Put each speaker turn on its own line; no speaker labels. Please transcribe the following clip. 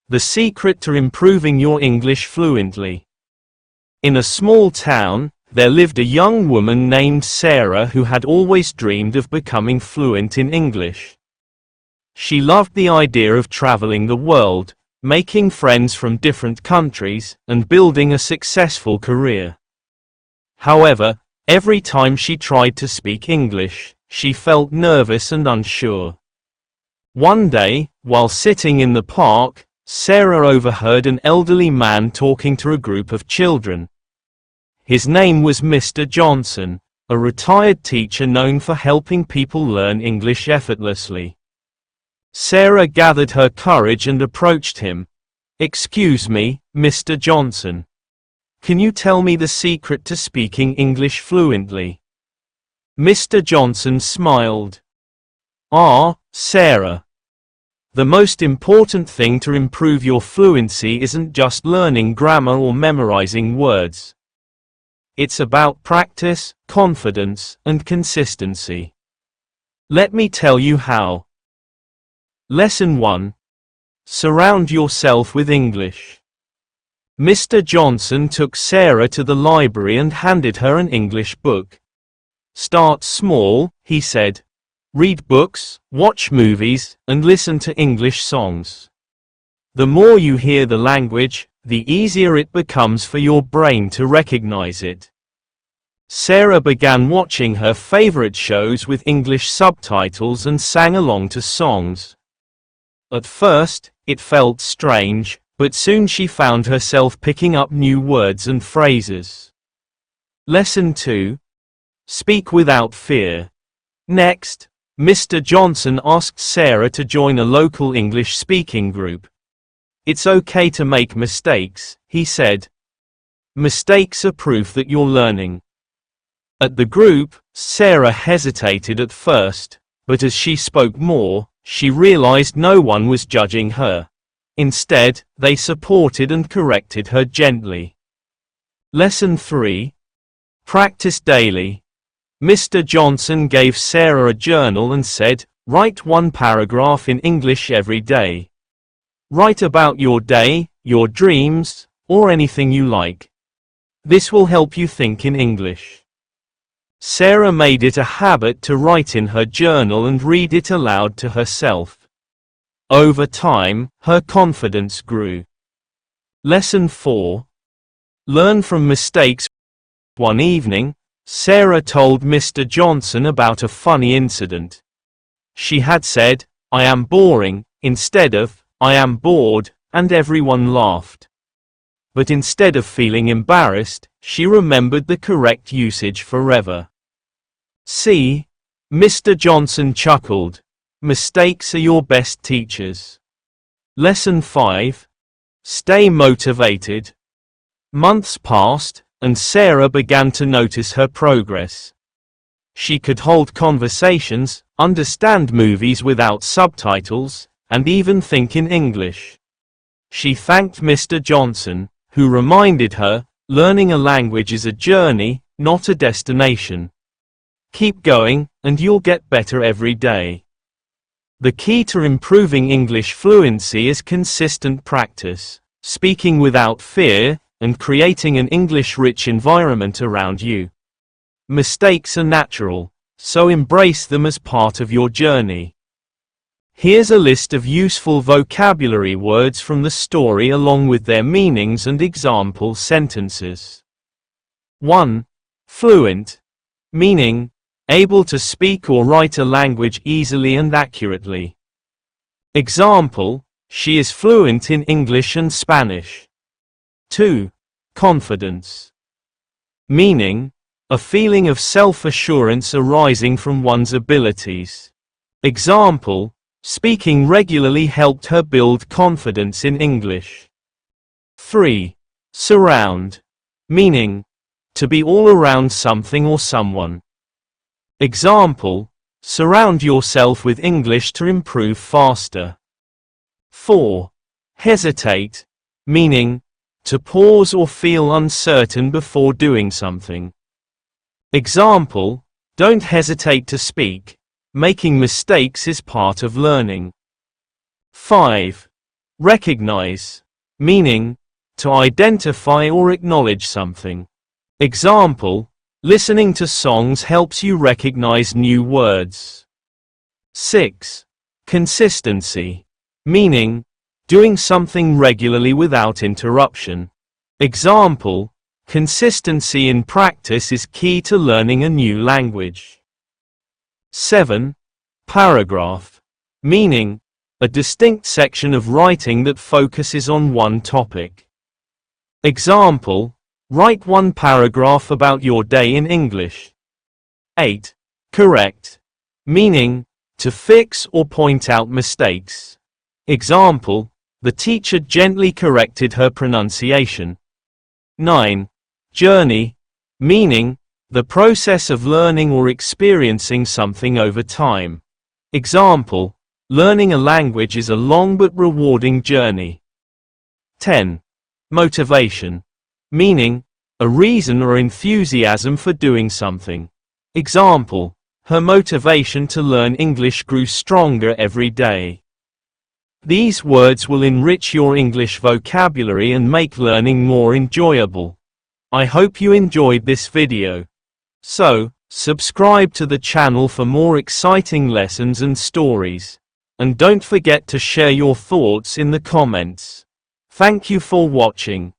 The secret to improving your English fluently. In a small town, there lived a young woman named Sarah who had always dreamed of becoming fluent in English. She loved the idea of traveling the world, making friends from different countries, and building a successful career. However, every time she tried to speak English, she felt nervous and unsure. One day, while sitting in the park, Sarah overheard an elderly man talking to a group of children. His name was Mr. Johnson, a retired teacher known for helping people learn English effortlessly. Sarah gathered her courage and approached him. "Excuse me, Mr. Johnson. Can you tell me the secret to speaking English fluently?" Mr. Johnson smiled. Sarah. The most important thing to improve your fluency isn't just learning grammar or memorizing words. It's about practice, confidence, and consistency. Let me tell you how. Lesson 1. Surround yourself with English. Mr. Johnson took Sarah to the library and handed her an English book. "Start small," he said. "Read books, watch movies, and listen to English songs. The more you hear the language, the easier it becomes for your brain to recognize it." Sarah began watching her favorite shows with English subtitles and sang along to songs. At first, it felt strange, but soon she found herself picking up new words and phrases. Lesson 2. Speak without fear. Next, Mr. Johnson asked Sarah to join a local English speaking group. "It's okay to make mistakes," he said. "Mistakes are proof that you're learning." At the group, Sarah hesitated at first, but as she spoke more, she realized no one was judging her. Instead, they supported and corrected her gently. Lesson 3. Practice daily. Mr. Johnson gave Sarah a journal and said, "Write one paragraph in English every day. Write about your day, your dreams, or anything you like. This will help you think in English." Sarah made it a habit to write in her journal and read it aloud to herself. Over time, her confidence grew. Lesson 4. Learn from mistakes. One evening, Sarah told Mr. Johnson about a funny incident. She had said, "I am boring," instead of, "I am bored," and everyone laughed. But instead of feeling embarrassed, she remembered the correct usage forever. See? Mr. Johnson chuckled. Mistakes are your best teachers. Lesson 5. Stay motivated. Months passed, and Sarah began to notice her progress. She could hold conversations, understand movies without subtitles, and even think in English. She thanked Mr. Johnson, who reminded her, learning a language is a journey, not a destination. Keep going, and you'll get better every day. The key to improving English fluency is consistent practice, speaking without fear, and creating an English-rich environment around you. Mistakes are natural, so embrace them as part of your journey. Here's a list of useful vocabulary words from the story along with their meanings and example sentences. 1. Fluent. Meaning, able to speak or write a language easily and accurately. Example, she is fluent in English and Spanish. 2. Confidence. Meaning, a feeling of self-assurance arising from one's abilities. Example, speaking regularly helped her build confidence in English. 3. Surround. Meaning, to be all around something or someone. Example, surround yourself with English to improve faster. 4. Hesitate. Meaning, to pause or feel uncertain before doing something. Example, don't hesitate to speak. Making mistakes is part of learning. 5. Recognize, meaning to identify or acknowledge something. Example, listening to songs helps you recognize new words. 6. Consistency, meaning doing something regularly without interruption. Example, consistency in practice is key to learning a new language. 7. Paragraph, meaning a distinct section of writing that focuses on one topic. Example, write one paragraph about your day in English. 8. Correct, meaning to fix or point out mistakes. Example, the teacher gently corrected her pronunciation. 9. Journey, meaning the process of learning or experiencing something over time. Example, learning a language is a long but rewarding journey. 10. Motivation, meaning a reason or enthusiasm for doing something. Example, her motivation to learn English grew stronger every day. These words will enrich your English vocabulary and make learning more enjoyable. I hope you enjoyed this video. So, subscribe to the channel for more exciting lessons and stories. And don't forget to share your thoughts in the comments. Thank you for watching.